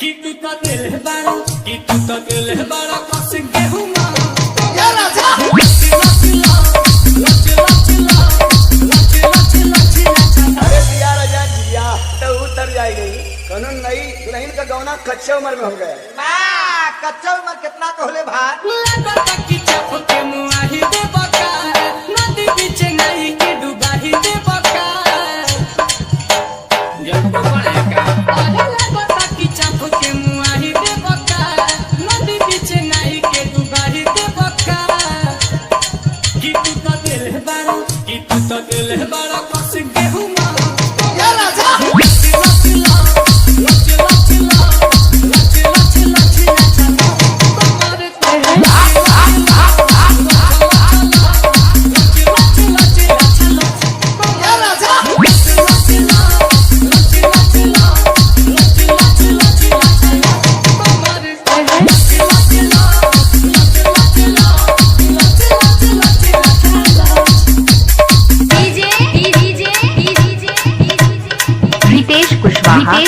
कि तू तो दिल बड़ा कस गेहूं या राजा अरे दिया राजा दिया तो उतर जाएगी कानून नई दुल्हन का गौना कच्चे उम्र में हो गया कच्चा उम्र कितना कहले भाई बड़ा कस गेहूं या राजा रितेश कुशवाहा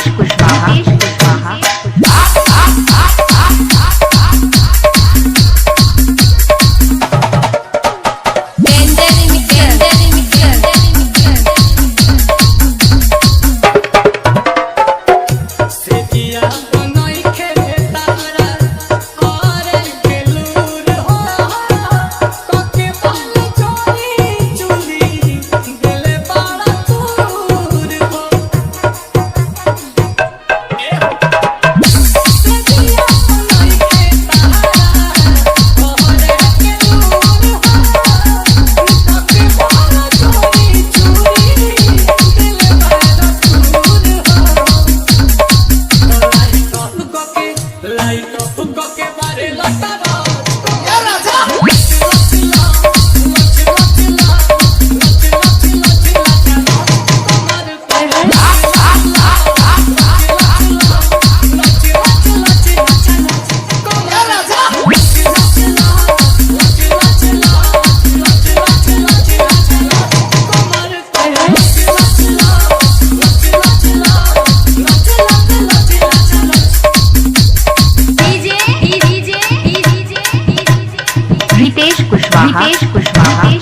रितेश कुशवाहा